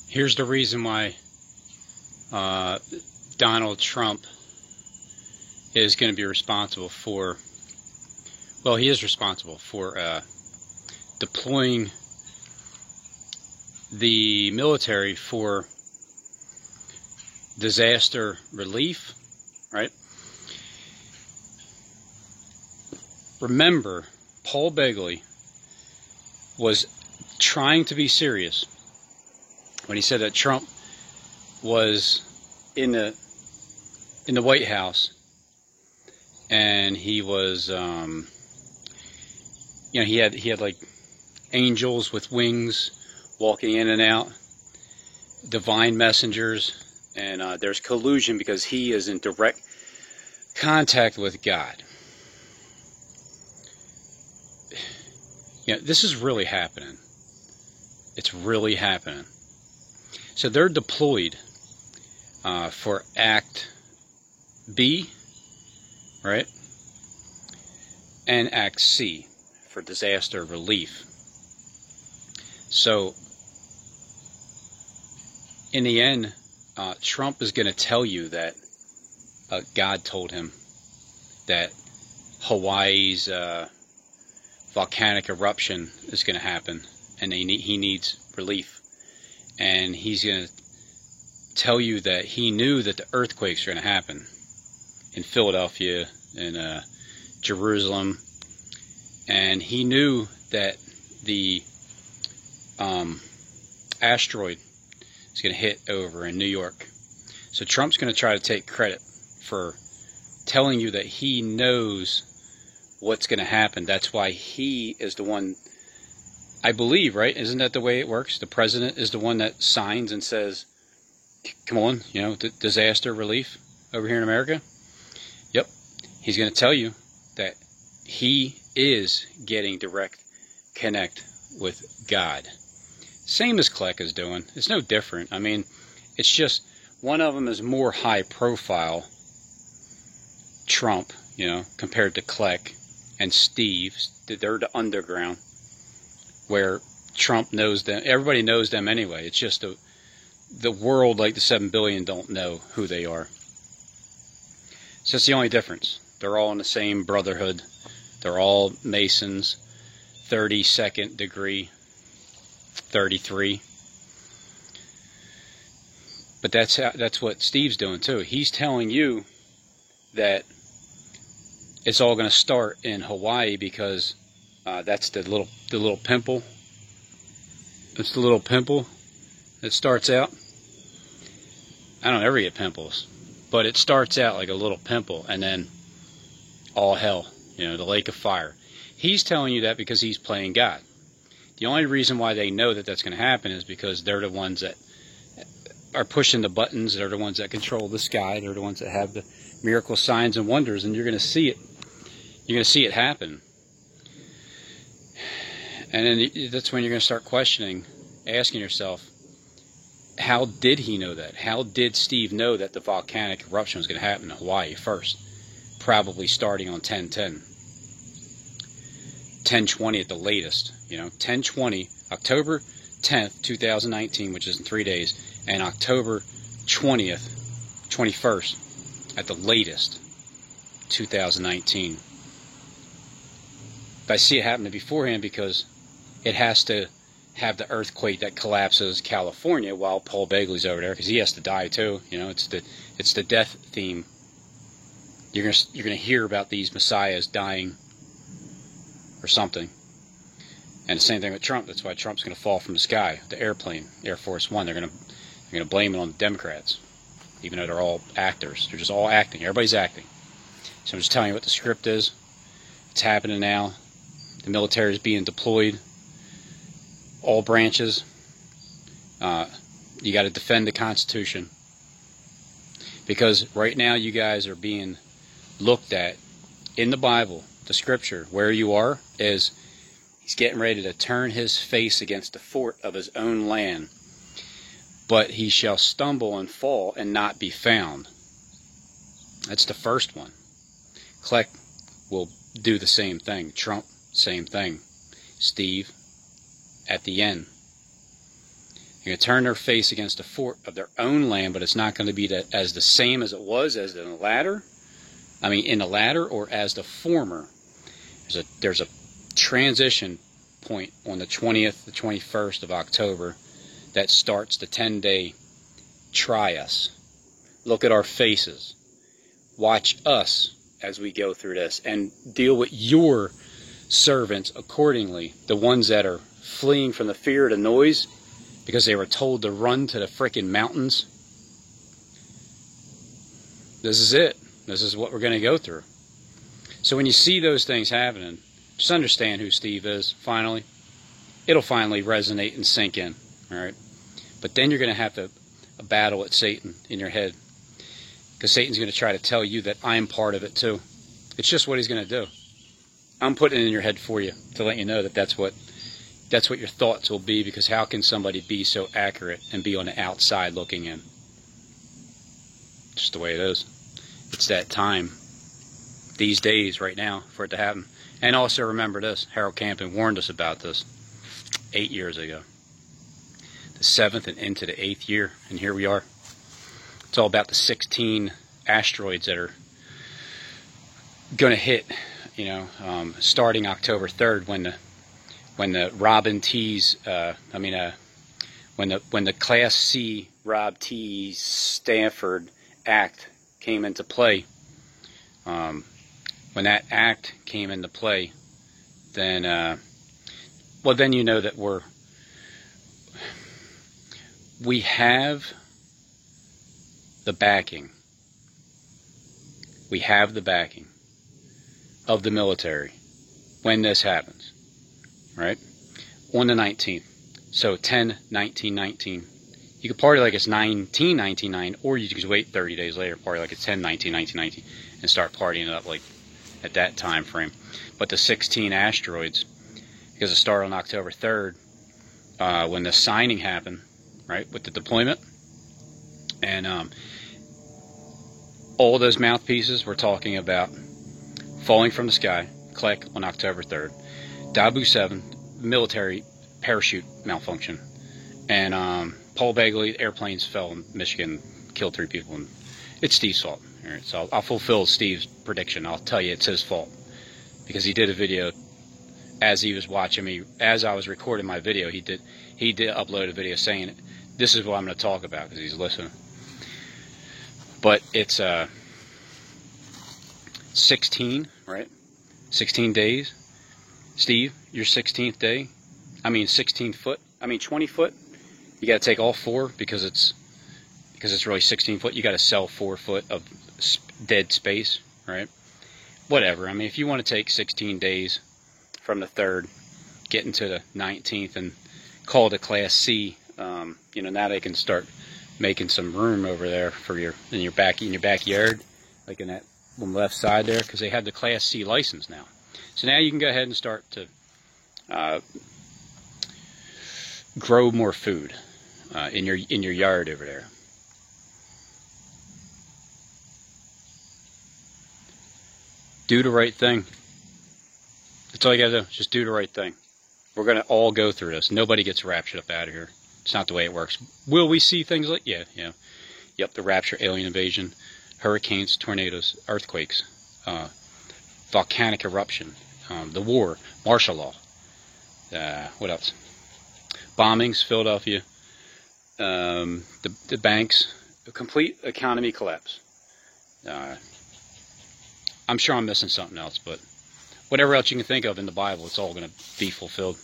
Here's the reason why Donald Trump is going to be responsible for, well, he is responsible for deploying the military for disaster relief, right? Remember, Paul Begley was trying to be serious when he said that Trump was in the White House, and he was, he had like angels with wings walking in and out, divine messengers, and there's collusion because he is in direct contact with God. This is really happening. It's really happening. So they're deployed for Act B, right? And Act C for disaster relief. So in the end, Trump is going to tell you that God told him that Hawaii's volcanic eruption is going to happen, and he needs relief. And he's going to tell you that he knew that the earthquakes are going to happen in Philadelphia and Jerusalem, and he knew that the asteroid is going to hit over in New York. So Trump's going to try to take credit for telling you that he knows what's going to happen. That's why he is the one, I believe, right? Isn't that the way it works? The president is the one that signs and says, come on, disaster relief over here in America. Yep. He's going to tell you that he is getting direct connect with God. Same as Kleck is doing. It's no different. I mean, it's just one of them is more high profile, Trump, compared to Kleck and Steve. They're the underground, where Trump knows them. Everybody knows them anyway. It's just the world, like the 7 billion, don't know who they are. So it's the only difference. They're all in the same brotherhood. They're all Masons, 32nd degree, 33. But that's what Steve's doing too. He's telling you that it's all going to start in Hawaii because that's the little pimple. It's the little pimple that starts out. I don't ever get pimples, but it starts out like a little pimple, and then all hell, the lake of fire. He's telling you that because he's playing God. The only reason why they know that that's going to happen is because they're the ones that are pushing the buttons. They're the ones that control the sky. They're the ones that have the miracle signs and wonders, and you're going to see it. You're going to see it happen. And then that's when you're going to start questioning, asking yourself, how did he know that? How did Steve know that the volcanic eruption was going to happen in Hawaii first? Probably starting on 10/10. 10/20 at the latest. 10/20, October 10th, 2019, which is in 3 days, and October 20th, 21st, at the latest, 2019. But I see it happening beforehand because it has to have the earthquake that collapses California while Paul Begley's over there, because he has to die too. It's the death theme. You're gonna hear about these messiahs dying or something. And the same thing with Trump. That's why Trump's gonna fall from the sky, the airplane, Air Force One. They're gonna blame it on the Democrats, even though they're all actors. They're just all acting. Everybody's acting. So I'm just telling you what the script is. It's happening now. The military is being deployed. All branches. You got to defend the Constitution. Because right now you guys are being looked at in the Bible, the scripture, where you are is he's getting ready to turn his face against the fort of his own land. But he shall stumble and fall and not be found. That's the first one. Kleck will do the same thing. Trump, same thing. Steve, at the end. You're going to turn their face against the fort of their own land, but it's not going to be as the same as it was as in the latter. I mean, in the latter or as the former. There's a transition point on the 20th, the 21st of October that starts the 10-day try us. Look at our faces. Watch us as we go through this and deal with your servants accordingly. The ones that are fleeing from the fear of the noise because they were told to run to the frickin' mountains. This is it. This is what we're going to go through. So when you see those things happening, just understand who Steve is, finally. It'll finally resonate and sink in, all right? But then you're going to have to battle with Satan in your head, because Satan's going to try to tell you that I'm part of it too. It's just what he's going to do. I'm putting it in your head for you to let you know that that's what your thoughts will be, because how can somebody be so accurate and be on the outside looking in? Just the way it is. It's that time, these days, right now, for it to happen. And also remember this, Harold Camping warned us about this 8 years ago. The 7th and into the 8th year, and here we are. It's all about the 16 asteroids that are going to hit, you know, starting October 3rd when the Robin T's, when the Class C Rob T. Stanford Act came into play. When that act came into play, then, well, then you know that we have the backing. We have the backing of the military when this happens, right? On the 19th. So 10/19/19. You could party like it's 19/19/19, or you could just wait 30 days later, party like it's 10/19/19/19, and start partying it up like at that time frame. But the 16 asteroids, because it started on October 3rd, when the signing happened, right, with the deployment, and all those mouthpieces we're talking about falling from the sky, click, on October 3rd. Dabu 7, military parachute malfunction, and Paul Begley, airplanes fell in Michigan, killed 3 people, and it's Steve's fault. All right, so I'll fulfill Steve's prediction. I'll tell you it's his fault, because he did a video as he was watching me, as I was recording my video. He did upload a video saying, this is what I'm going to talk about, because he's listening. But it's 16, right? 16 days. Steve, your 16th day. 16 foot. 20 foot. You got to take all 4 because it's really 16 foot. You got to sell 4 foot of dead space, right? Whatever. If you want to take 16 days from the 3rd, get into the 19th, and call it a Class C, now they can start making some room over there for in your backyard, like in that on the left side there, because they have the Class C license now. So now you can go ahead and start to grow more food in your yard over there. Do the right thing. That's all you gotta do. Just do the right thing. We're gonna all go through this. Nobody gets raptured up out of here. It's not the way it works. Will we see things like, yep, the rapture, alien invasion, hurricanes, tornadoes, earthquakes, volcanic eruption, the war, martial law, what else? Bombings, Philadelphia, the banks, a complete economy collapse. I'm sure I'm missing something else, but whatever else you can think of in the Bible, it's all going to be fulfilled.